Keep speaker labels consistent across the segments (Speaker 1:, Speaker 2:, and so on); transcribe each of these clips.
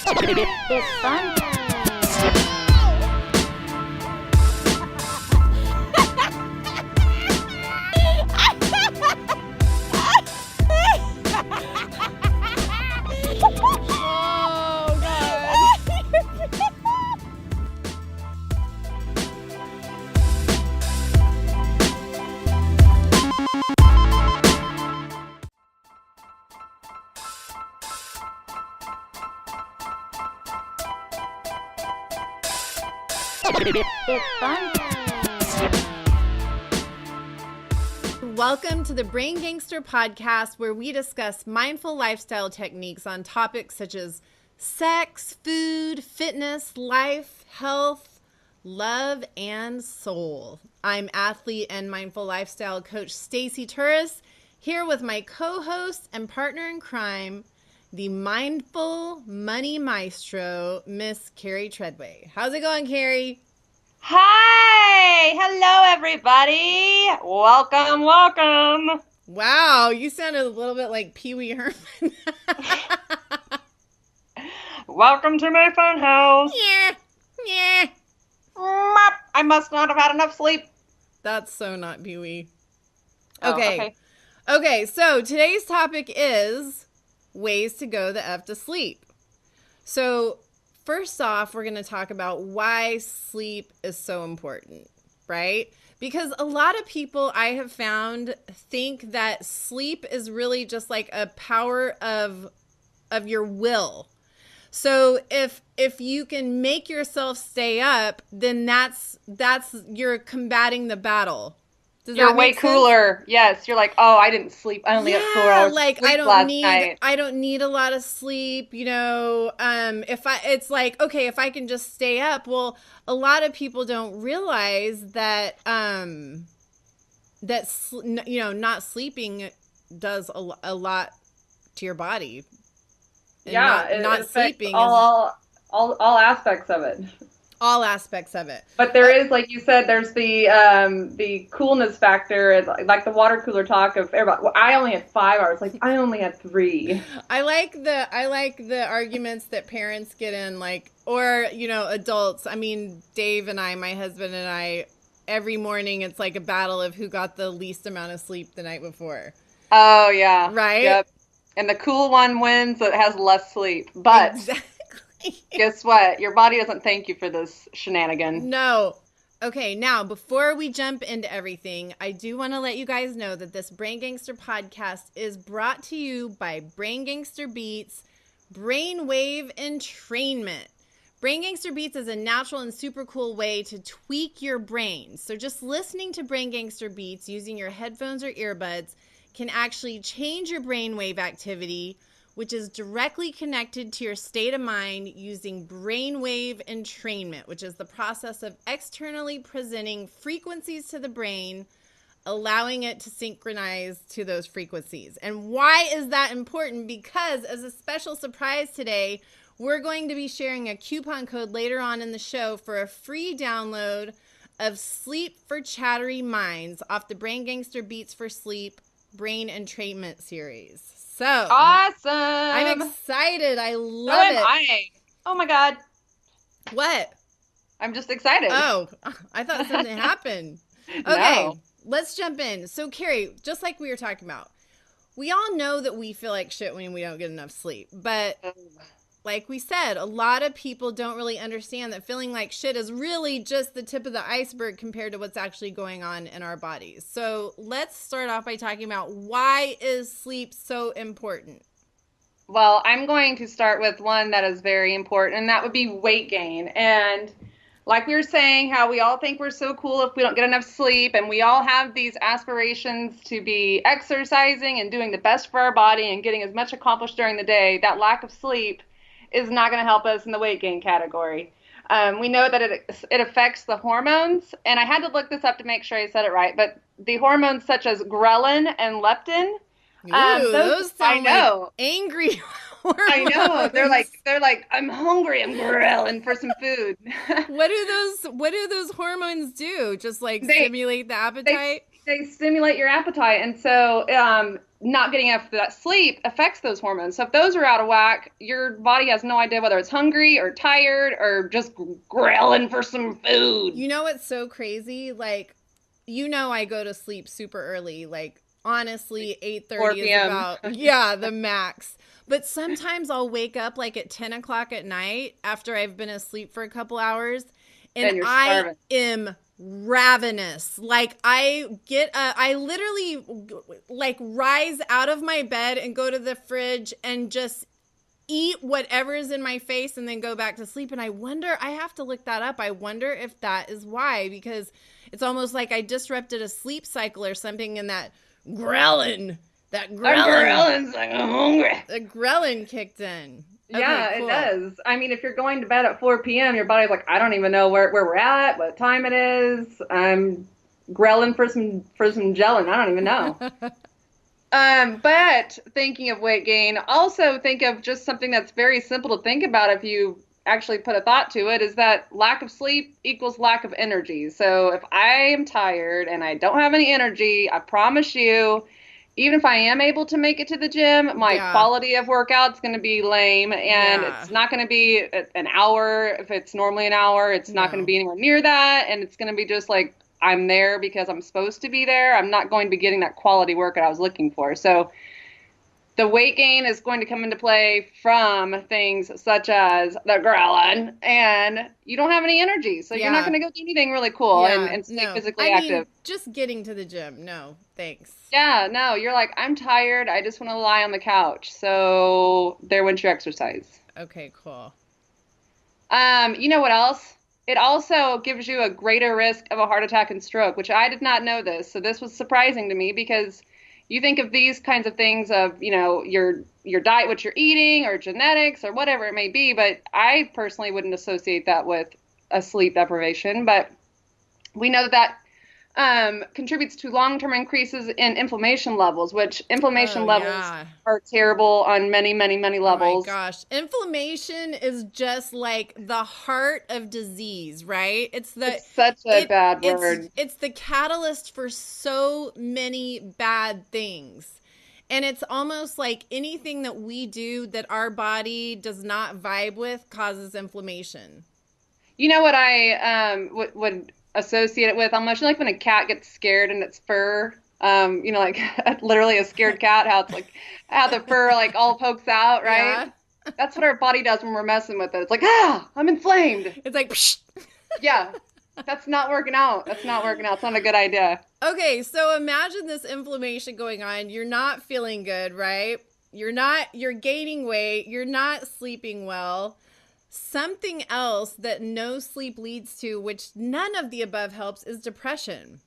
Speaker 1: It's fun. It's fun.
Speaker 2: Welcome to the Brain Gangster Podcast, where we discuss mindful lifestyle techniques on topics such as sex, food, fitness, life, health, love, and soul. I'm athlete and mindful lifestyle coach Stacey Turis, here with my co-host and partner in crime, the mindful money maestro, Miss Carrie Tredway. How's it going, Carrie?
Speaker 3: Hi! Hello, everybody! Welcome!
Speaker 2: Wow, you sounded a little bit like Pee Wee Herman.
Speaker 3: Welcome to my fun house!
Speaker 2: Yeah.
Speaker 3: I must not have had enough sleep.
Speaker 2: That's so not Pee Wee.
Speaker 3: Oh,
Speaker 2: Okay, so today's topic is ways to go the F to sleep. So first off, we're going to talk about why sleep is so important, right? Because a lot of people I have found think that sleep is really just like a power of your will. So if you can make yourself stay up, then that's you're combating the battle.
Speaker 3: You're way cooler. Yes, you're like, oh, I didn't sleep. I only got 4 hours.
Speaker 2: Like
Speaker 3: sleep
Speaker 2: I don't need a lot of sleep. You know, it's like, okay, if I can just stay up. Well, a lot of people don't realize that not sleeping does a lot to your body. And not sleeping
Speaker 3: all aspects of it.
Speaker 2: All aspects of it.
Speaker 3: But there is, like you said, there's the coolness factor, like the water cooler talk of everybody. Well, I only had 5 hours. Like I only had 3.
Speaker 2: I like the arguments that parents get in, like, or adults. I mean, Dave and I, my husband and I, every morning it's like a battle of who got the least amount of sleep the night before.
Speaker 3: Oh yeah,
Speaker 2: right.
Speaker 3: Yep. And the cool one wins that has less sleep, but. Exactly. Guess what? Your body doesn't thank you for this shenanigan.
Speaker 2: No. Okay, now, before we jump into everything, I do want to let you guys know that this Brain Gangster podcast is brought to you by Brain Gangster Beats, Brainwave Entrainment. Brain Gangster Beats is a natural and super cool way to tweak your brain. So just listening to Brain Gangster Beats using your headphones or earbuds can actually change your brainwave activity, which is directly connected to your state of mind using brainwave entrainment, which is the process of externally presenting frequencies to the brain, allowing it to synchronize to those frequencies. And why is that important? Because as a special surprise today, we're going to be sharing a coupon code later on in the show for a free download of Sleep for Chattery Minds off the Brain Gangster Beats for Sleep Brain Entrainment series. So
Speaker 3: awesome!
Speaker 2: I'm excited. I love
Speaker 3: so am
Speaker 2: it.
Speaker 3: I. Oh my God!
Speaker 2: What?
Speaker 3: I'm just excited.
Speaker 2: Oh, I thought something happened. Okay,
Speaker 3: No.
Speaker 2: Let's jump in. So, Carrie, just like we were talking about, we all know that we feel like shit when we don't get enough sleep. But like we said, a lot of people don't really understand that feeling like shit is really just the tip of the iceberg compared to what's actually going on in our bodies. So let's start off by talking about why is sleep so important?
Speaker 3: Well, I'm going to start with one that is very important, and that would be weight gain. And like we were saying, how we all think we're so cool if we don't get enough sleep, and we all have these aspirations to be exercising and doing the best for our body and getting as much accomplished during the day. That lack of sleep is not going to help us in the weight gain category. We know that it affects the hormones, and I had to look this up to make sure I said it right, but the hormones such as ghrelin and leptin.
Speaker 2: Those sound like angry hormones.
Speaker 3: I know. They're like, I'm hungry, I'm ghrelin for some food.
Speaker 2: What do those hormones do? Just like stimulate the appetite?
Speaker 3: They stimulate your appetite. And so not getting enough of that sleep affects those hormones. So if those are out of whack, your body has no idea whether it's hungry or tired or just growling for some food.
Speaker 2: You know what's so crazy? Like, I go to sleep super early. Like, honestly, 8:30 is about, the max. But sometimes I'll wake up like at 10 o'clock at night after I've been asleep for a couple hours, and I am ravenous. Like, I literally like rise out of my bed and go to the fridge and just eat whatever is in my face and then go back to sleep. And I have to look that up. I wonder if that is why, because it's almost like I disrupted a sleep cycle or something, and that ghrelin
Speaker 3: Like, I'm hungry.
Speaker 2: The ghrelin kicked in. Okay,
Speaker 3: Yeah,
Speaker 2: cool.
Speaker 3: It does. I mean, if you're going to bed at 4 p.m., your body's like, I don't even know where we're at, what time it is. I'm grelling for some gelin. I don't even know. But thinking of weight gain, also think of just something that's very simple to think about if you actually put a thought to it, is that lack of sleep equals lack of energy. So if I am tired and I don't have any energy, I promise you, even if I am able to make it to the gym, my quality of workout's going to be lame, and it's not going to be an hour. If it's normally an hour, it's not going to be anywhere near that. And it's going to be just like, I'm there because I'm supposed to be there. I'm not going to be getting that quality workout I was looking for. So the weight gain is going to come into play from things such as the ghrelin, and you don't have any energy. So you're not going to go do anything really cool and stay physically active.
Speaker 2: Just getting to the gym. No, thanks.
Speaker 3: Yeah, no, you're like, I'm tired. I just want to lie on the couch. So there went your exercise.
Speaker 2: Okay, cool.
Speaker 3: You know what else? It also gives you a greater risk of a heart attack and stroke, which I did not know this. So this was surprising to me, because you think of these kinds of things of, your diet, what you're eating, or genetics, or whatever it may be. But I personally wouldn't associate that with a sleep deprivation. But we know that contributes to long-term increases in inflammation levels, which inflammation levels are terrible on many, many, many levels.
Speaker 2: Oh my gosh. Inflammation is just like the heart of disease, right? It's
Speaker 3: such a bad word.
Speaker 2: It's the catalyst for so many bad things. And it's almost like anything that we do that our body does not vibe with causes inflammation.
Speaker 3: You know what I would associate it with? Almost like when a cat gets scared and its fur, like literally a scared cat, how it's like, how the fur like all pokes out, right? Yeah. That's what our body does when we're messing with it. It's like, I'm inflamed.
Speaker 2: It's like, psh.
Speaker 3: Yeah, that's not working out. It's not a good idea.
Speaker 2: Okay, so imagine this inflammation going on. You're not feeling good, right? You're gaining weight. You're not sleeping well. Something else that no sleep leads to, which none of the above helps, is depression.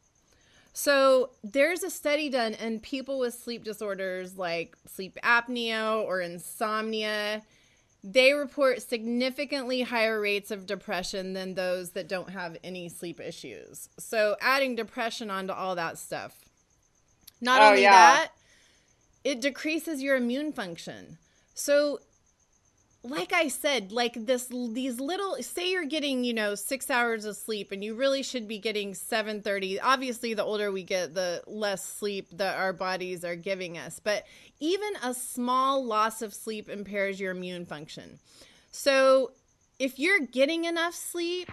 Speaker 2: So there's a study done in people with sleep disorders like sleep apnea or insomnia. They report significantly higher rates of depression than those that don't have any sleep issues. So adding depression onto all that stuff. Not only that, it decreases your immune function. So like I said, like these little, say you're getting, 6 hours of sleep and you really should be getting 7:30. Obviously, the older we get, the less sleep that our bodies are giving us. But even a small loss of sleep impairs your immune function. So if you're getting enough sleep,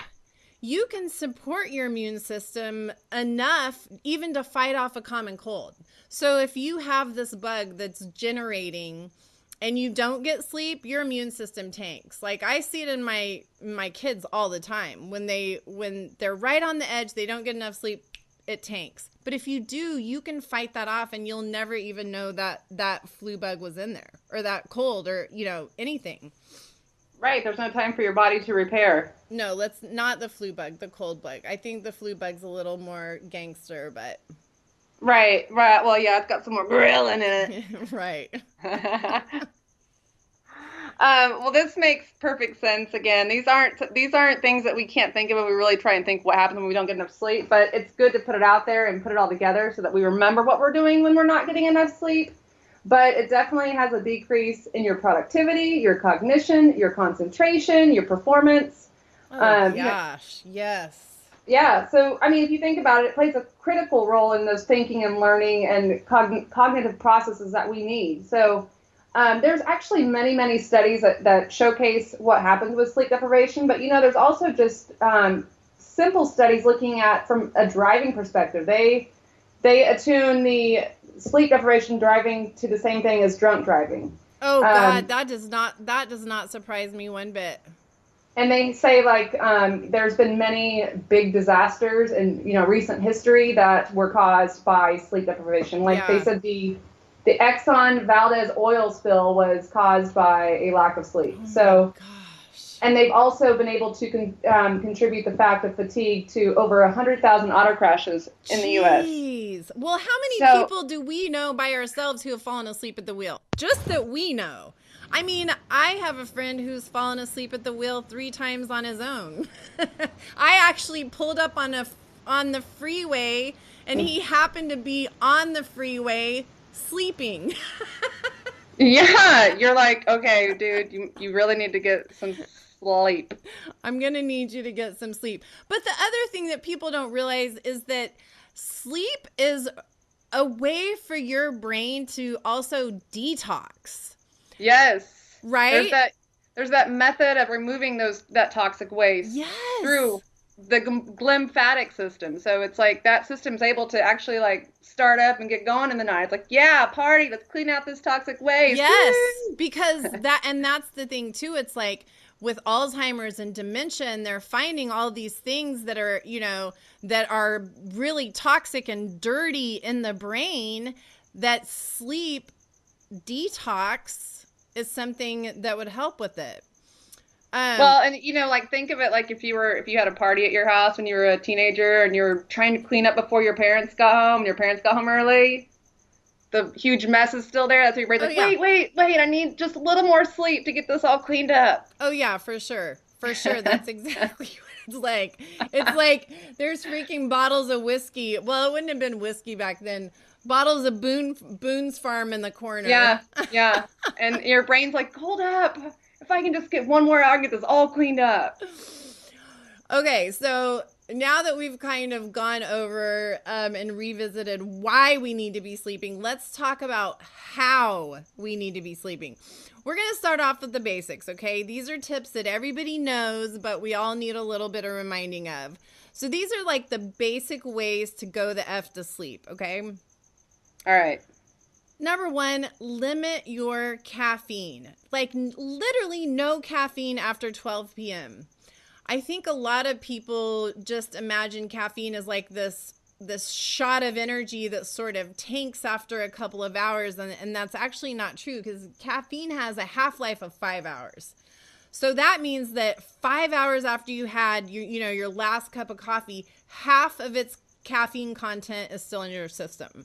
Speaker 2: you can support your immune system enough even to fight off a common cold. So if you have this bug that's generating and you don't get sleep, your immune system tanks. Like I see it in my kids all the time. When they're right on the edge, they don't get enough sleep, it tanks. But if you do, you can fight that off and you'll never even know that flu bug was in there, or that cold, or anything.
Speaker 3: Right, there's no time for your body to repair.
Speaker 2: No, let's not the flu bug, the cold bug. I think the flu bug's a little more gangster, but
Speaker 3: Right. Well, yeah, it's got some more ghrelin in it.
Speaker 2: Right.
Speaker 3: Well, this makes perfect sense. Again, these aren't things that we can't think of, and we really try and think what happens when we don't get enough sleep. But it's good to put it out there and put it all together so that we remember what we're doing when we're not getting enough sleep. But it definitely has a decrease in your productivity, your cognition, your concentration, your performance.
Speaker 2: Oh gosh, yes.
Speaker 3: Yeah. So, I mean, if you think about it, it plays a critical role in those thinking and learning and cognitive processes that we need. So, there's actually many, many studies that showcase what happens with sleep deprivation. But, there's also just simple studies looking at from a driving perspective. They attune the sleep deprivation driving to the same thing as drunk driving.
Speaker 2: Oh God, that does not surprise me one bit.
Speaker 3: And they say there's been many big disasters in recent history that were caused by sleep deprivation. They said the Exxon Valdez oil spill was caused by a lack of sleep.
Speaker 2: Oh gosh.
Speaker 3: And they've also been able to contribute the fact of fatigue to over 100,000 auto crashes in the U.S.
Speaker 2: Jeez. Well, how many people do we know by ourselves who have fallen asleep at the wheel? Just that we know. I mean, I have a friend who's fallen asleep at the wheel 3 times on his own. I actually pulled up on the freeway, and he happened to be on the freeway sleeping.
Speaker 3: Yeah, you're like, okay, dude, you really need to get some sleep.
Speaker 2: I'm going to need you to get some sleep. But the other thing that people don't realize is that sleep is a way for your brain to also detox.
Speaker 3: Yes.
Speaker 2: Right?
Speaker 3: There's that method of removing that toxic waste through the glymphatic system. So it's like that system's able to actually start up and get going in the night. It's like, yeah, party, let's clean out this toxic waste.
Speaker 2: Yes, because that's the thing too. It's like with Alzheimer's and dementia, and they're finding all these things that are, that are really toxic and dirty in the brain, that sleep detox is something that would help with it.
Speaker 3: Well, and think of it like if you had a party at your house when you were a teenager and you were trying to clean up before your parents got home, and your parents got home early, the huge mess is still there. That's what your brain's like, wait, I need just a little more sleep to get this all cleaned up.
Speaker 2: Oh yeah, for sure. That's exactly what it's like. It's like there's freaking bottles of whiskey. Well, it wouldn't have been whiskey back then. Bottles of Boone's Farm in the corner.
Speaker 3: Yeah. And your brain's like, hold up. If I can just get one more, I'll get this all cleaned up.
Speaker 2: Okay, so now that we've kind of gone over and revisited why we need to be sleeping, let's talk about how we need to be sleeping. We're going to start off with the basics, okay? These are tips that everybody knows, but we all need a little bit of reminding of. So these are like the basic ways to go the F to sleep, okay?
Speaker 3: All right.
Speaker 2: Number 1, limit your caffeine. Like literally no caffeine after 12 p.m. I think a lot of people just imagine caffeine as like this shot of energy that sort of tanks after a couple of hours. And that's actually not true, because caffeine has a half-life of 5 hours. So that means that 5 hours after you had your last cup of coffee, half of its caffeine content is still in your system.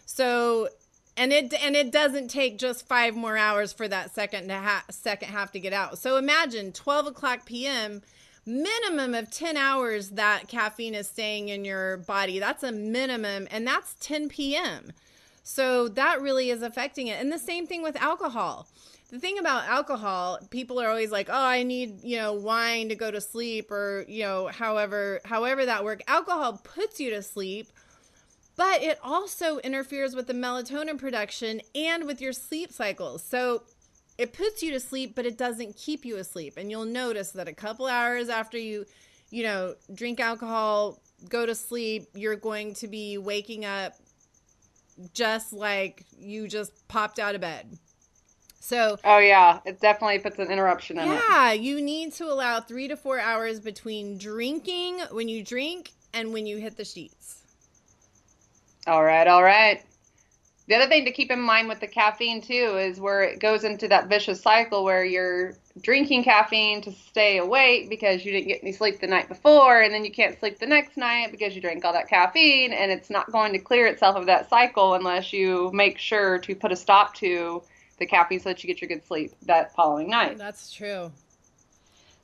Speaker 2: So, and it doesn't take just 5 more hours for that second half to get out. So imagine 12 o'clock p.m., minimum of 10 hours that caffeine is staying in your body. That's a minimum, and that's 10 p.m. So that really is affecting it. And the same thing with alcohol. The thing about alcohol, people are always like, oh, I need, wine to go to sleep, or, however that works. Alcohol puts you to sleep, but it also interferes with the melatonin production and with your sleep cycles. So it puts you to sleep, but it doesn't keep you asleep. And you'll notice that a couple hours after you drink alcohol, go to sleep, you're going to be waking up just like you just popped out of bed. So,
Speaker 3: oh yeah, it definitely puts an interruption in it.
Speaker 2: Yeah, you need to allow 3 to 4 hours between drinking, when you drink, and when you hit the sheets.
Speaker 3: All right. The other thing to keep in mind with the caffeine too is where it goes into that vicious cycle where you're drinking caffeine to stay awake because you didn't get any sleep the night before, and then you can't sleep the next night because you drank all that caffeine, and it's not going to clear itself of that cycle unless you make sure to put a stop to the caffeine so that you get your good sleep that following night.
Speaker 2: That's true.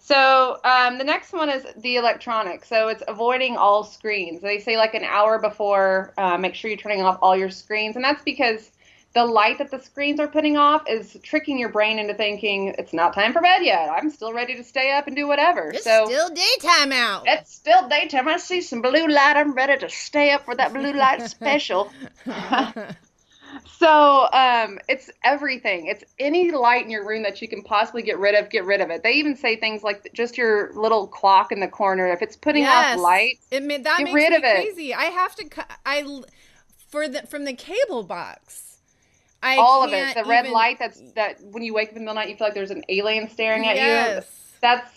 Speaker 3: So the next one is the electronics. So it's avoiding all screens. They say like an hour before, make sure you're turning off all your screens. And that's because the light that the screens are putting off is tricking your brain into thinking it's not time for bed yet. I'm still ready to stay up and do whatever.
Speaker 2: It's still daytime out.
Speaker 3: It's still daytime. I see some blue light. I'm ready to stay up for that blue light special. So it's everything. It's any light in your room that you can possibly get rid of it. They even say things like just your little clock in the corner. If it's putting off light,
Speaker 2: that
Speaker 3: get
Speaker 2: makes
Speaker 3: rid
Speaker 2: me
Speaker 3: of it.
Speaker 2: crazy. I have to from the cable box.
Speaker 3: All of it. The red light that when you wake up in the middle of the night, you feel like there's an alien staring at you.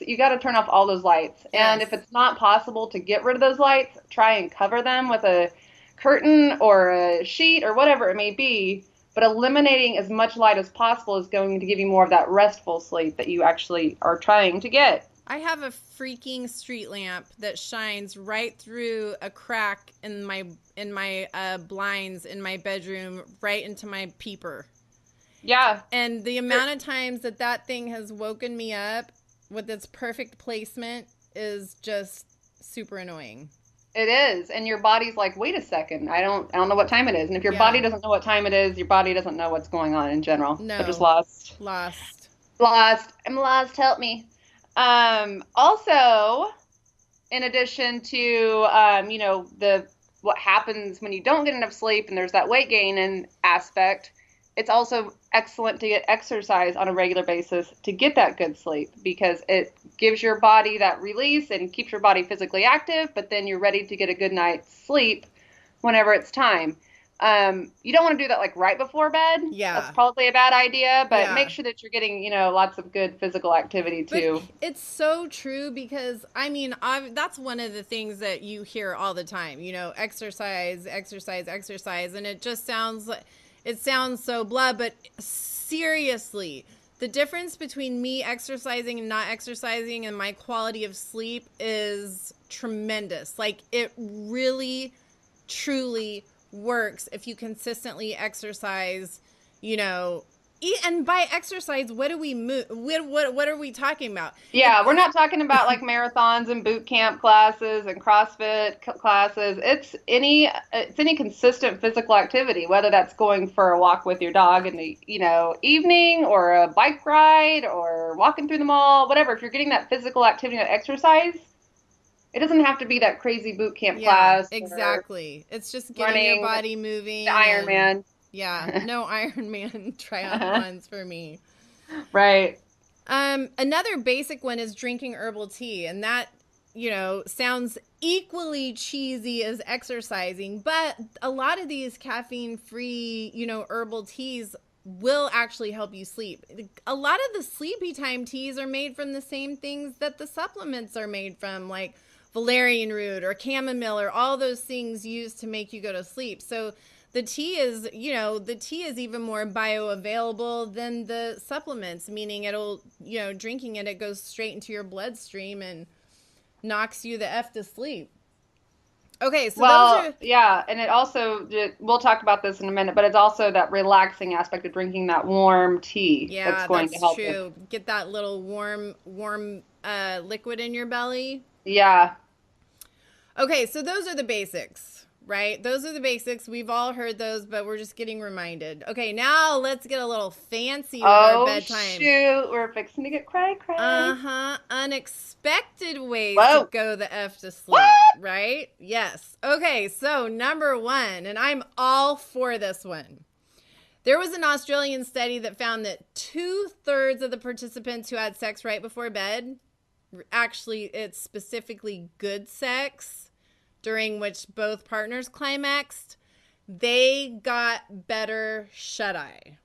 Speaker 3: You got to turn off all those lights. And if it's not possible to get rid of those lights, try and cover them with a curtain or a sheet or whatever it may be. But eliminating as much light as possible is going to give you more of that restful sleep that you actually are trying to get.
Speaker 2: I have a freaking street lamp that shines right through a crack in my blinds in my bedroom, right into my peeper.
Speaker 3: Yeah.
Speaker 2: And the amount of times that thing has woken me up with its perfect placement is just super annoying.
Speaker 3: It is. And your body's like, wait a second, I don't know what time it is. And if your body doesn't know what time it is, your body doesn't know what's going on in general.
Speaker 2: No.
Speaker 3: They're just lost. I'm lost. Help me. Also, in addition to, what happens when you don't get enough sleep and there's that weight gain and aspect, it's also excellent to get exercise on a regular basis to get that good sleep, because it gives your body that release and keeps your body physically active, but then you're ready to get a good night's sleep whenever it's time. You don't want to do that like right before bed.
Speaker 2: Yeah.
Speaker 3: That's probably a bad idea, but make sure that you're getting, lots of good physical activity too.
Speaker 2: But it's so true, because that's one of the things that you hear all the time, exercise, and it just sounds so blah, but seriously, the difference between me exercising and not exercising and my quality of sleep is tremendous. Like, it really, truly works if you consistently exercise, and by exercise, what do we move? What are we talking about?
Speaker 3: Yeah, we're not talking about like marathons and boot camp classes and CrossFit classes. It's any consistent physical activity, whether that's going for a walk with your dog in the evening, or a bike ride, or walking through the mall, whatever. If you're getting that physical activity, that exercise, it doesn't have to be that crazy boot camp class.
Speaker 2: Exactly. It's just getting your body moving.
Speaker 3: The Ironman.
Speaker 2: Yeah, no Ironman triathlons for me.
Speaker 3: Right.
Speaker 2: Another basic one is drinking herbal tea, and that, sounds equally cheesy as exercising, but a lot of these caffeine-free, herbal teas will actually help you sleep. A lot of the sleepy time teas are made from the same things that the supplements are made from, like valerian root or chamomile, or all those things used to make you go to sleep. So the tea is even more bioavailable than the supplements, meaning it'll, drinking it goes straight into your bloodstream and knocks you the F to sleep. Okay, so
Speaker 3: and it also, we'll talk about this in a minute, but it's also that relaxing aspect of drinking that warm tea that's going to help you.
Speaker 2: Get that little warm liquid in your belly.
Speaker 3: Yeah.
Speaker 2: Okay, so those are the basics, right? Those are the basics. We've all heard those, but we're just getting reminded. Okay, now let's get a little fancy with our bedtime.
Speaker 3: Oh, shoot. We're fixing to get cray.
Speaker 2: Unexpected ways to go the F to sleep, right? Yes. Okay, so number 1, and I'm all for this one. There was an Australian study that found that 2/3 of the participants who had sex right before bed, actually it's specifically good sex, during which both partners climaxed, they got better shut-eye.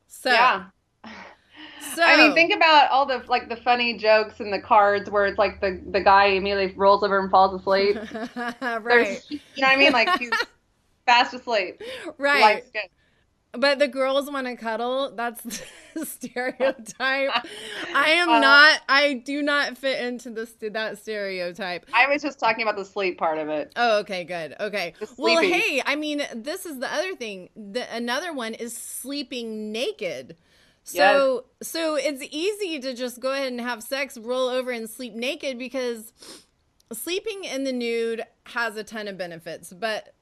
Speaker 2: So, I mean, think about all the funny jokes in the cards where it's like the guy immediately rolls over and falls asleep. Right.
Speaker 3: You know what I mean? Like, he's fast asleep.
Speaker 2: Right.
Speaker 3: Life's good.
Speaker 2: But the girls want to cuddle. That's the stereotype. I do not fit into that stereotype.
Speaker 3: I was just talking about the sleep part of it.
Speaker 2: Oh, okay, good. Okay. Well, hey, I mean, this is the other thing. Another one is sleeping naked. So it's easy to just go ahead and have sex, roll over and sleep naked, because sleeping in the nude has a ton of benefits, but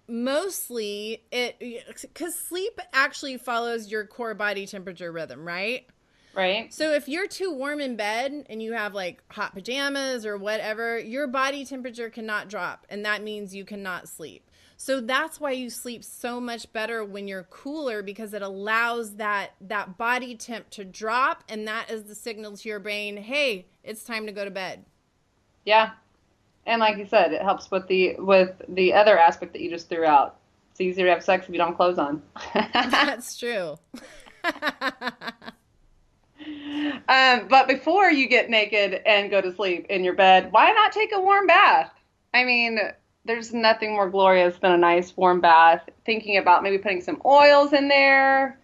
Speaker 2: mostly because sleep actually follows your core body temperature rhythm, right?
Speaker 3: Right.
Speaker 2: So if you're too warm in bed and you have like hot pajamas or whatever, your body temperature cannot drop, and that means you cannot sleep. So that's why you sleep so much better when you're cooler, because it allows that body temp to drop, and that is the signal to your brain, hey, it's time to go to bed.
Speaker 3: Yeah. And like you said, it helps with the other aspect that you just threw out. It's easier to have sex if you don't have clothes on.
Speaker 2: That's true.
Speaker 3: But before you get naked and go to sleep in your bed, why not take a warm bath? I mean, there's nothing more glorious than a nice warm bath. Thinking about maybe putting some oils in there,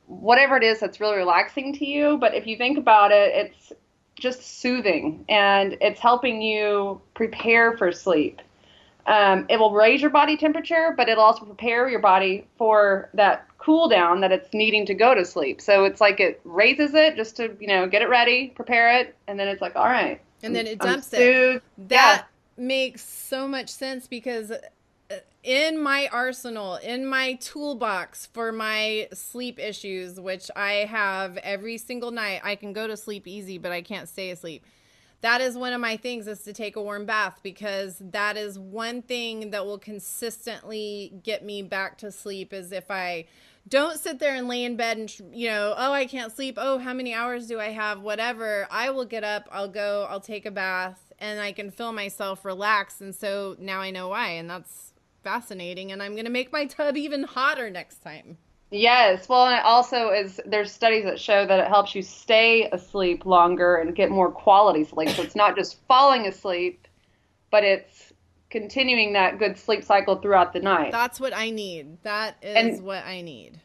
Speaker 3: whatever it is that's really relaxing to you. But if you think about it, it's just soothing, and it's helping you prepare for sleep. It will raise your body temperature, but it'll also prepare your body for that cool down that it's needing to go to sleep. So it's like it raises it just to, get it ready, prepare it, and then it's like, all right.
Speaker 2: And then it dumps it. That makes so much sense, because in my arsenal, in my toolbox for my sleep issues, which I have every single night, I can go to sleep easy, but I can't stay asleep. That is one of my things, is to take a warm bath, because that is one thing that will consistently get me back to sleep. Is if I don't sit there and lay in bed and, oh, I can't sleep. Oh, how many hours do I have? Whatever. I will get up, I'll take a bath, and I can feel myself relax. And so now I know why. And that's fascinating. And I'm going to make my tub even hotter next time.
Speaker 3: Yes. Well, and it also there's studies that show that it helps you stay asleep longer and get more quality sleep. So it's not just falling asleep, but it's continuing that good sleep cycle throughout the night.
Speaker 2: That's what I need. That is what I need.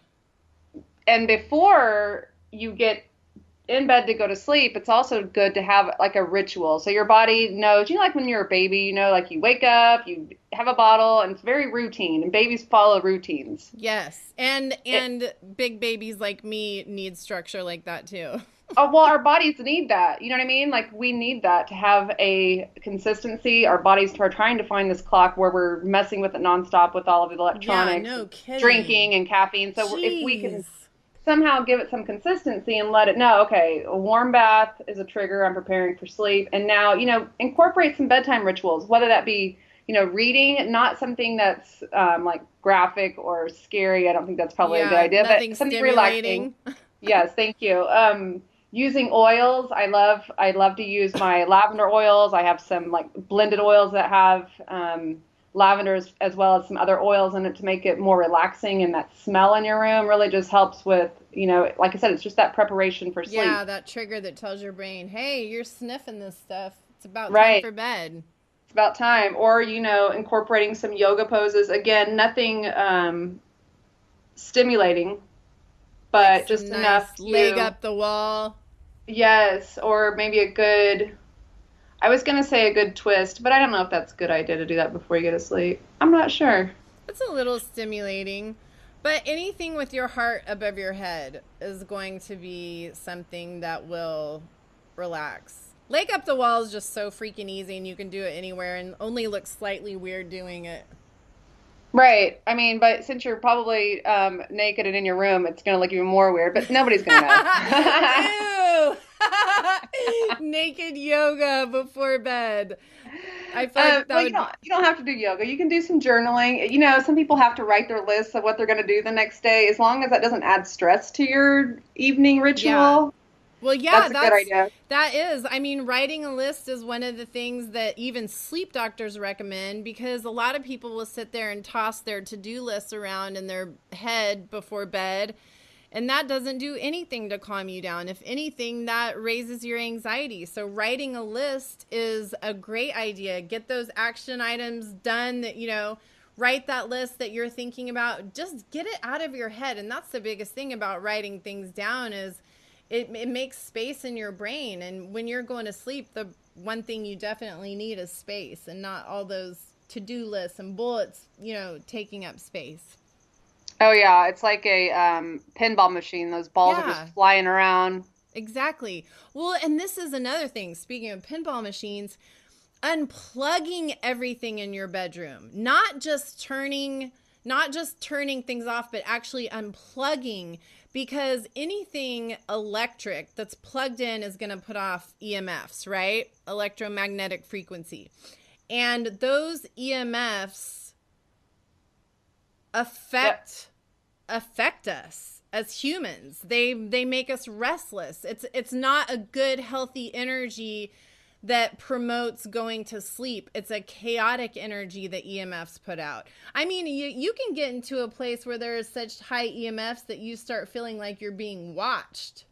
Speaker 3: And before you get in bed to go to sleep, it's also good to have like a ritual. So your body knows, like when you're a baby, like you wake up, you have a bottle, and it's very routine, and babies follow routines.
Speaker 2: Yes. And big babies like me need structure like that too.
Speaker 3: Oh, well, our bodies need that. You know what I mean? Like, we need that to have a consistency. Our bodies are trying to find this clock where we're messing with it nonstop with all of the electronics, drinking and caffeine. So if we can somehow give it some consistency and let it know, okay, a warm bath is a trigger, I'm preparing for sleep. And now, incorporate some bedtime rituals, whether that be, reading, not something that's like graphic or scary. I don't think that's probably a good idea, but something relaxing. Yes, thank you. Using oils, I love to use my lavender oils. I have some like blended oils that have lavender as well as some other oils in it to make it more relaxing, and that smell in your room really just helps with, like I said, it's just that preparation for sleep.
Speaker 2: Yeah, that trigger that tells your brain, hey, you're sniffing this stuff. It's about time for bed.
Speaker 3: It's about time. Or, incorporating some yoga poses. Again, nothing stimulating, but like just enough to
Speaker 2: leg up the wall.
Speaker 3: Yes, or maybe I was going to say a good twist, but I don't know if that's a good idea to do that before you go to sleep. I'm not sure.
Speaker 2: It's a little stimulating, but anything with your heart above your head is going to be something that will relax. Leg up the wall is just so freaking easy, and you can do it anywhere and only look slightly weird doing it.
Speaker 3: Right. I mean, but since you're probably naked and in your room, it's going to look even more weird, but nobody's going to know.
Speaker 2: Ew! Naked yoga before bed. I feel like
Speaker 3: you don't have to do yoga. You can do some journaling. Some people have to write their lists of what they're going to do the next day, as long as that doesn't add stress to your evening ritual.
Speaker 2: Yeah. Well, yeah,
Speaker 3: that's a good idea.
Speaker 2: That is. I mean, writing a list is one of the things that even sleep doctors recommend, because a lot of people will sit there and toss their to-do lists around in their head before bed, and that doesn't do anything to calm you down. If anything, that raises your anxiety. So writing a list is a great idea. Get those action items done that, write that list that you're thinking about. Just get it out of your head. And that's the biggest thing about writing things down is it makes space in your brain. And when you're going to sleep, the one thing you definitely need is space, and not all those to-do lists and bullets, taking up space.
Speaker 3: Oh, yeah. It's like a pinball machine. Those balls are just flying around.
Speaker 2: Exactly. Well, and this is another thing. Speaking of pinball machines, unplugging everything in your bedroom, not just turning things off, but actually unplugging, because anything electric that's plugged in is going to put off EMFs, right? Electromagnetic frequency. And those EMFs affect us as humans. They make us restless. It's not a good, healthy energy that promotes going to sleep. It's a chaotic energy that EMFs put out. I mean, you can get into a place where there is such high EMFs that you start feeling like you're being watched.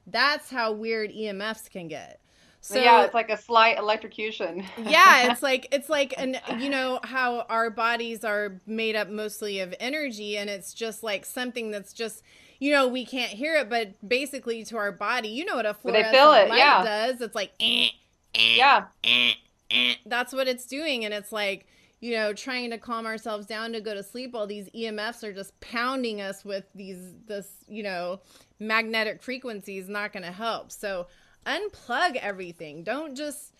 Speaker 2: That's how weird EMFs can get. So
Speaker 3: yeah, it's like a slight electrocution.
Speaker 2: Yeah, it's like, and you know how our bodies are made up mostly of energy, and it's just like something that's just, you know, we can't hear it, but basically to our body, you know what a fluorescent light does. It's like,
Speaker 3: yeah.
Speaker 2: That's what it's doing. And it's like, you know, trying to calm ourselves down to go to sleep while these EMFs are just pounding us with this, you know, magnetic frequencies, not going to help. So unplug everything. Don't just,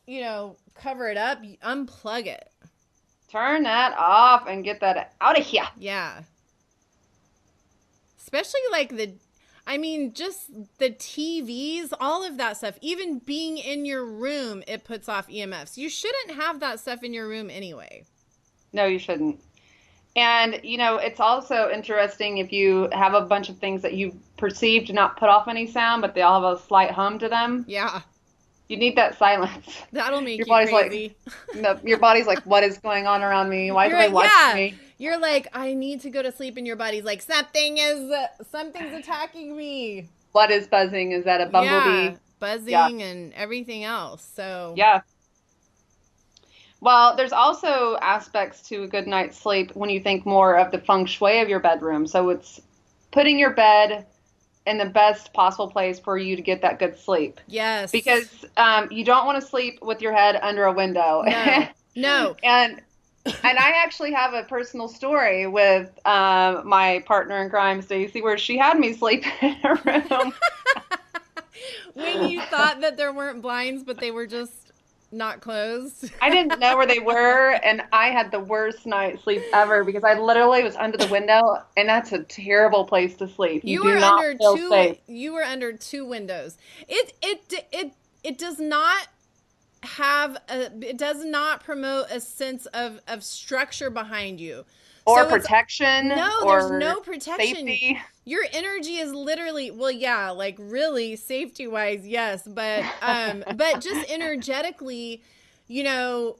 Speaker 2: you know, cover it up. Unplug it.
Speaker 3: Turn that off and get that out of here.
Speaker 2: Yeah. Especially like just the TVs, all of that stuff, even being in your room, it puts off EMFs. You shouldn't have that stuff in your room anyway.
Speaker 3: No, you shouldn't. And, you know, it's also interesting if you have a bunch of things that you perceive to not put off any sound, but they all have a slight hum to them.
Speaker 2: Yeah.
Speaker 3: You need that silence.
Speaker 2: That'll make
Speaker 3: your
Speaker 2: you
Speaker 3: body's
Speaker 2: crazy.
Speaker 3: Like, no, your body's like, what is going on around me? Why is everybody watching me?
Speaker 2: You're like, I need to go to sleep, and your body's like, something's attacking me.
Speaker 3: What is buzzing? Is that a bumblebee?
Speaker 2: Yeah, buzzing and everything else. So
Speaker 3: yeah. Well, there's also aspects to a good night's sleep when you think more of the feng shui of your bedroom. So it's putting your bed in the best possible place for you to get that good sleep.
Speaker 2: Yes.
Speaker 3: Because you don't want to sleep with your head under a window.
Speaker 2: No.
Speaker 3: And I actually have a personal story with my partner in crime, Stacey, where she had me sleep in her room.
Speaker 2: When you thought that there weren't blinds, but they were just not closed.
Speaker 3: I didn't know where they were, and I had the worst night's sleep ever because I literally was under the window, and that's a terrible place to sleep. You were
Speaker 2: under two windows. It does not have it does not promote a sense of structure behind you.
Speaker 3: Or protection.
Speaker 2: There's no protection.
Speaker 3: Safety.
Speaker 2: Your energy is literally, well, yeah, like really safety wise, yes. But just energetically, you know,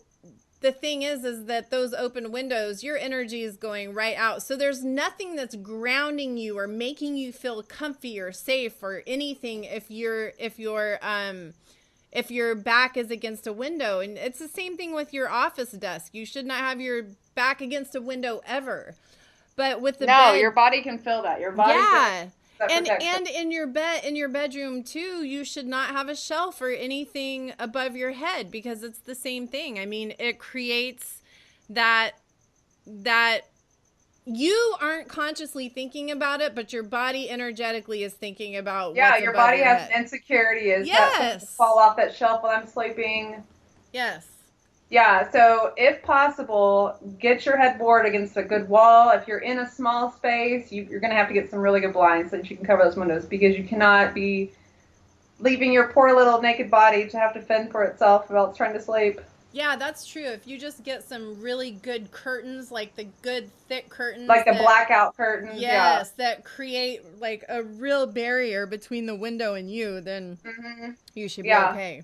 Speaker 2: the thing is that those open windows, your energy is going right out. So there's nothing that's grounding you or making you feel comfy or safe or anything if your back is against a window. And it's the same thing with your office desk. You should not have your back against a window ever. But with the bed,
Speaker 3: your body can feel that. Your body
Speaker 2: and in your bedroom too, you should not have a shelf or anything above your head because it's the same thing. I mean, it creates that you aren't consciously thinking about it, but your body energetically is thinking about what's
Speaker 3: your
Speaker 2: above
Speaker 3: body
Speaker 2: your
Speaker 3: has
Speaker 2: head.
Speaker 3: Insecurity. Is that to fall off that shelf while I'm sleeping?
Speaker 2: Yes.
Speaker 3: Yeah, so if possible, get your headboard against a good wall. If you're in a small space, you're going to have to get some really good blinds so that you can cover those windows because you cannot be leaving your poor little naked body to have to fend for itself while it's trying to sleep.
Speaker 2: Yeah, that's true. If you just get some really good curtains, like the good thick curtains.
Speaker 3: Like the blackout curtains.
Speaker 2: Yes, that create like a real barrier between the window and you, then you should be okay.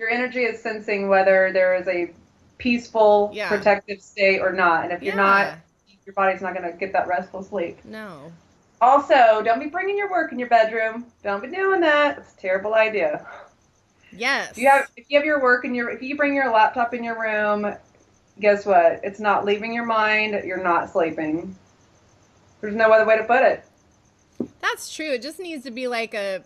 Speaker 3: Your energy is sensing whether there is a peaceful, protective state or not. And if you're not, your body's not going to get that restful sleep.
Speaker 2: No.
Speaker 3: Also, don't be bringing your work in your bedroom. Don't be doing that. It's a terrible idea.
Speaker 2: Yes.
Speaker 3: If you have your work if you bring your laptop in your room, guess what? It's not leaving your mind. You're not sleeping. There's no other way to put it.
Speaker 2: That's true. It just needs to be like a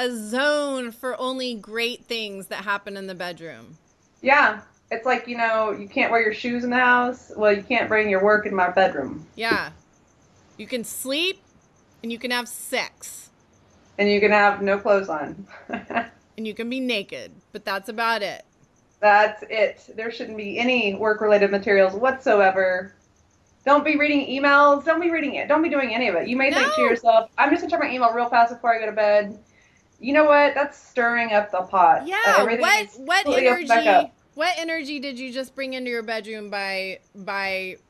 Speaker 2: zone for only great things that happen in the bedroom.
Speaker 3: Yeah. It's like, you can't wear your shoes in the house. Well, you can't bring your work in my bedroom.
Speaker 2: Yeah. You can sleep and you can have sex.
Speaker 3: And you can have no clothes on.
Speaker 2: And And you can be naked, but that's about it.
Speaker 3: That's it. There shouldn't be any work-related materials whatsoever. Don't be reading emails. Don't be reading it. Don't be doing any of it. You may think to yourself, I'm just going to check my email real fast before I go to bed. You know what? That's stirring up the pot.
Speaker 2: Yeah. What energy did you just bring into your bedroom by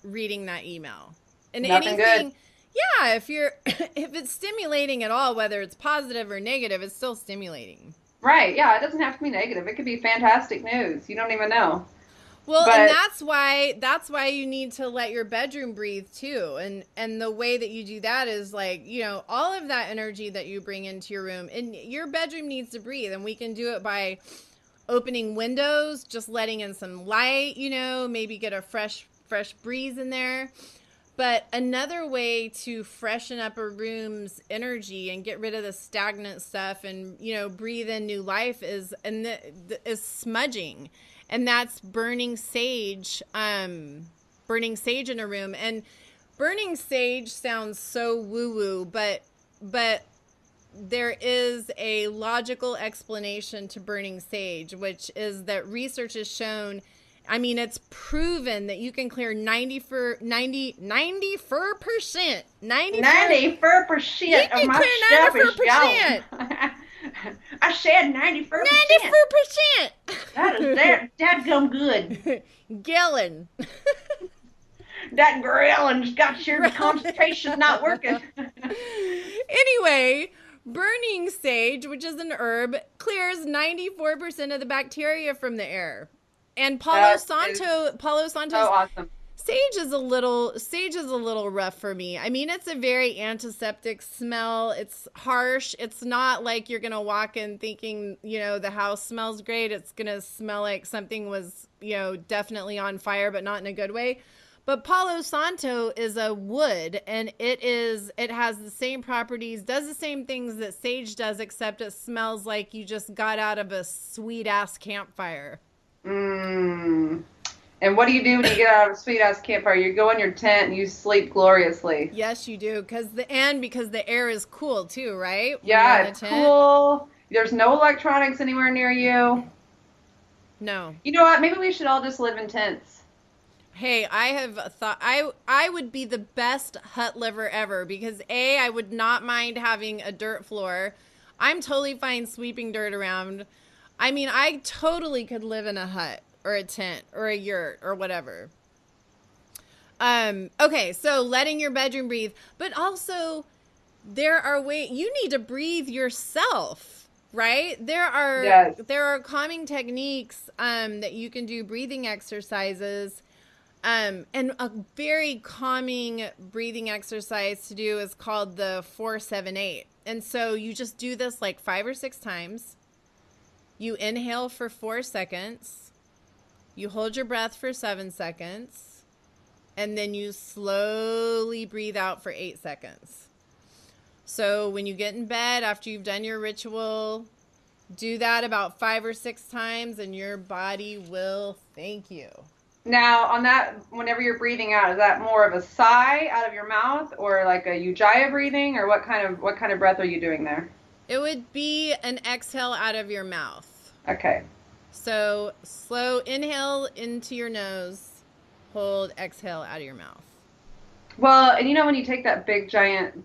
Speaker 2: reading that email? And
Speaker 3: Nothing good.
Speaker 2: Yeah, if it's stimulating at all, whether it's positive or negative, it's still stimulating.
Speaker 3: Right. Yeah. It doesn't have to be negative. It could be fantastic news. You don't even know.
Speaker 2: Well, and that's why you need to let your bedroom breathe too. And the way that you do that is like, all of that energy that you bring into your room, and your bedroom needs to breathe. And we can do it by opening windows, just letting in some light, maybe get a fresh breeze in there. But another way to freshen up a room's energy and get rid of the stagnant stuff and, breathe in new life is smudging. And that's burning sage in a room. And burning sage sounds so woo-woo, but there is a logical explanation to burning sage, which is that research has shown, it's proven that you can clear 94% of
Speaker 3: my stuff is gone. I said 94%.
Speaker 2: 94%.
Speaker 3: That is dadgum good.
Speaker 2: Gillen.
Speaker 3: That grilling's got your constipation not working.
Speaker 2: Anyway, burning sage, which is an herb, clears 94% of the bacteria from the air. And Palo Santo,
Speaker 3: awesome.
Speaker 2: Sage is a little rough for me. It's a very antiseptic smell. It's harsh. It's not like you're going to walk in thinking, the house smells great. It's going to smell like something was, definitely on fire, but not in a good way. But Palo Santo is a wood, and it has the same properties, does the same things that sage does, except it smells like you just got out of a sweet ass campfire.
Speaker 3: And what do you do when you get out of a sweet-ass campfire? You go in your tent and you sleep gloriously.
Speaker 2: Yes, you do, because the air is cool too, right?
Speaker 3: Yeah, it's cool. There's no electronics anywhere near you.
Speaker 2: No.
Speaker 3: You know what? Maybe we should all just live in tents.
Speaker 2: Hey, I have thought I would be the best hut liver ever because I would not mind having a dirt floor. I'm totally fine sweeping dirt around. I totally could live in a hut or a tent or a yurt or whatever. Okay, so letting your bedroom breathe, but also there are ways you need to breathe yourself, right? There are calming techniques that you can do, breathing exercises. And a very calming breathing exercise to do is called the 4-7-8. And so you just do this like 5 or 6 times. You inhale for 4 seconds. You hold your breath for 7 seconds. And then you slowly breathe out for 8 seconds. So when you get in bed after you've done your ritual, do that about 5 or 6 times and your body will thank you.
Speaker 3: Now, on that, whenever you're breathing out, is that more of a sigh out of your mouth or like a Ujjayi breathing, or what kind of breath are you doing there?
Speaker 2: It would be an exhale out of your mouth.
Speaker 3: Okay.
Speaker 2: So slow inhale into your nose, hold, exhale out of your mouth.
Speaker 3: Well, and when you take that big giant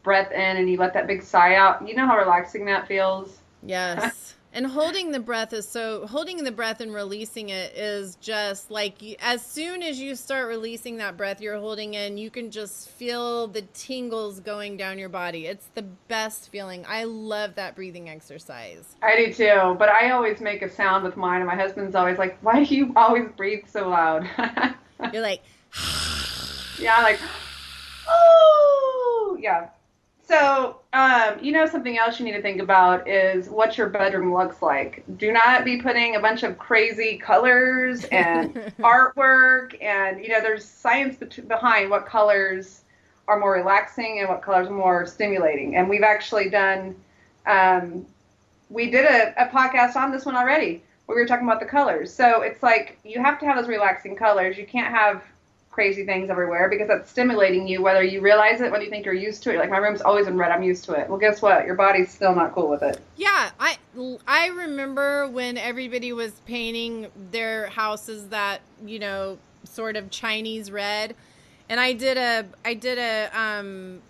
Speaker 3: breath in and you let that big sigh out, you know how relaxing that feels?
Speaker 2: Yes. And holding the breath and releasing it is just like, as soon as you start releasing that breath you're holding in, you can just feel the tingles going down your body. It's the best feeling. I love that breathing exercise.
Speaker 3: I do too, but I always make a sound with mine, and my husband's always like, why do you always breathe so loud?
Speaker 2: You're like,
Speaker 3: yeah, I'm like, oh, yeah. So, something else you need to think about is what your bedroom looks like. Do not be putting a bunch of crazy colors and artwork, and, there's science behind what colors are more relaxing and what colors are more stimulating. And we've actually done, we did a podcast on this one already where we were talking about the colors. So it's like you have to have those relaxing colors. You can't have crazy things everywhere because that's stimulating you, whether you realize it, whether you think you're used to it. Like, my room's always in red. I'm used to it. Well, guess what? Your body's still not cool with it.
Speaker 2: Yeah, I remember when everybody was painting their houses that, you know, sort of Chinese red, and I did an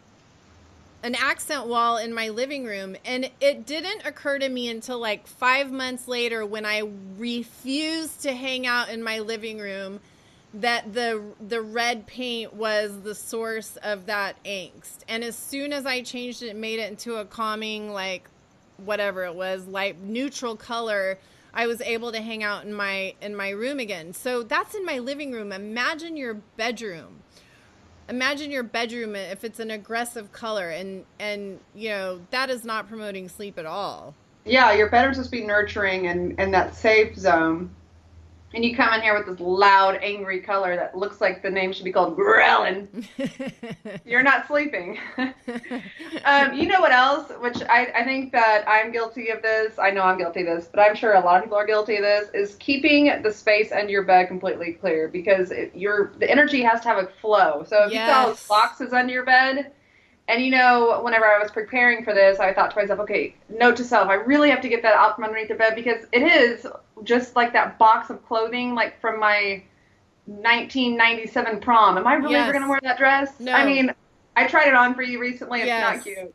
Speaker 2: accent wall in my living room, and it didn't occur to me until like 5 months later when I refused to hang out in my living room that the red paint was the source of that angst. And as soon as I changed it and made it into a calming, like, whatever it was, light neutral color, I was able to hang out in my room again. So that's in my living room. Imagine your bedroom. Imagine your bedroom if it's an aggressive color, and you know, that is not promoting sleep at all.
Speaker 3: Yeah, your bedroom's supposed to be nurturing and that safe zone. And you come in here with this loud, angry color that looks like the name should be called Growlin'. You're not sleeping. You know what else? Which I think that I'm guilty of this. I know I'm guilty of this, but I'm sure a lot of people are guilty of this, is keeping the space under your bed completely clear, because the energy has to have a flow. So if you've got all those boxes under your bed, and you know, whenever I was preparing for this, I thought to myself, okay, note to self, I really have to get that out from underneath the bed, because it is just like that box of clothing, like from my 1997 prom. Am I really ever going to wear that dress?
Speaker 2: No.
Speaker 3: I mean, I tried it on for you recently. It's not cute.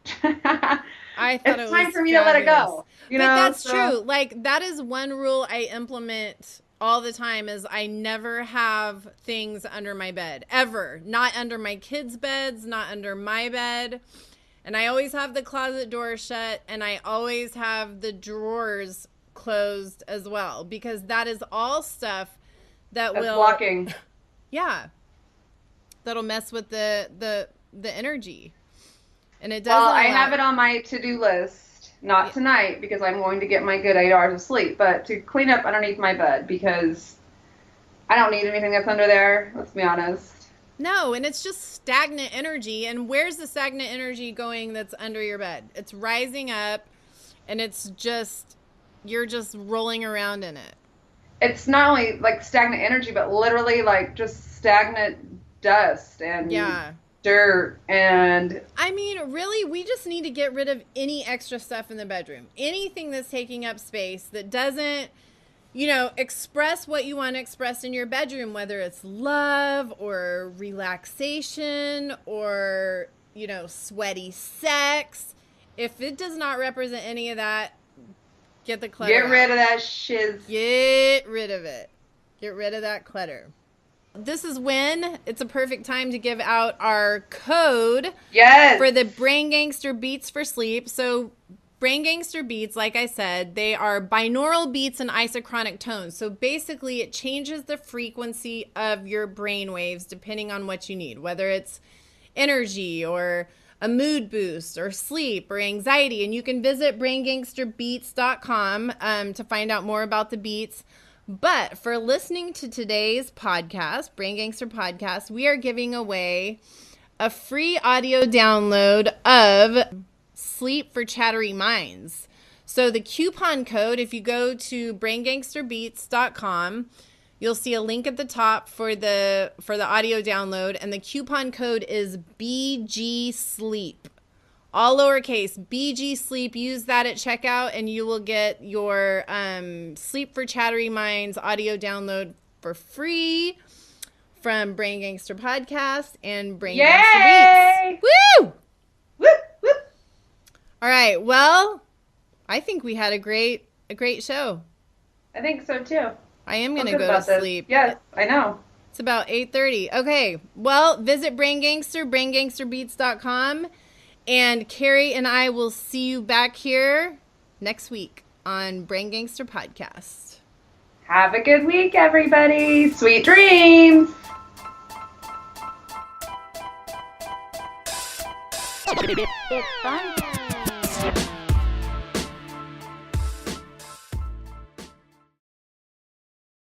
Speaker 2: I thought
Speaker 3: it's time for me to let it go. You know?
Speaker 2: That's true. Like, that is one rule I implement all the time, is I never have things under my bed, ever. Not under my kids' beds, not under my bed. And I always have the closet door shut, and I always have the drawers closed as well, because that is all stuff that's
Speaker 3: blocking.
Speaker 2: Yeah. That'll mess with the energy. And it doesn't.
Speaker 3: Well, I have it on my to-do list. Not tonight, because I'm going to get my good 8 hours of sleep, but to clean up underneath my bed, because I don't need anything that's under there, let's be honest.
Speaker 2: No, and it's just stagnant energy. And where's the stagnant energy going that's under your bed? It's rising up, and you're just rolling around in it. It's
Speaker 3: not only like stagnant energy, but literally like just stagnant dust and dirt. And
Speaker 2: I mean, really, we just need to get rid of any extra stuff in the bedroom. Anything that's taking up space that doesn't, you know, express what you want to express in your bedroom, whether it's love or relaxation or, you know, sweaty sex. If it does not represent any of that, get the clutter
Speaker 3: out. Get rid of that shiz.
Speaker 2: Get rid of it. Get rid of that clutter. This is when it's a perfect time to give out our code for the Brain Gangster Beats for sleep. So Brain Gangster Beats, like I said, they are binaural beats and isochronic tones. So basically it changes the frequency of your brain waves depending on what you need, whether it's energy or a mood boost or sleep or anxiety. And you can visit braingangsterbeats.com to find out more about the beats. But for listening to today's podcast, Brain Gangster Podcast, we are giving away a free audio download of Sleep for Chattery Minds. So the coupon code, if you go to braingangsterbeats.com, you'll see a link at the top for the audio download, and the coupon code is BG Sleep. All lowercase, BG Sleep. Use that at checkout, and you will get your Sleep for Chattery Minds audio download for free from Brain Gangster Podcast and Brain Gangster Beats. Woo!
Speaker 3: Whoop, whoop.
Speaker 2: All right. Well, I think we had a great show.
Speaker 3: I think so too.
Speaker 2: I am going to go to sleep.
Speaker 3: Yes, I know.
Speaker 2: It's about 8:30. Okay. Well, visit braingangsterbeats.com. And Carrie and I will see you back here next week on Brain Gangster Podcast.
Speaker 3: Have a good week, everybody. Sweet dreams.
Speaker 1: It's fun.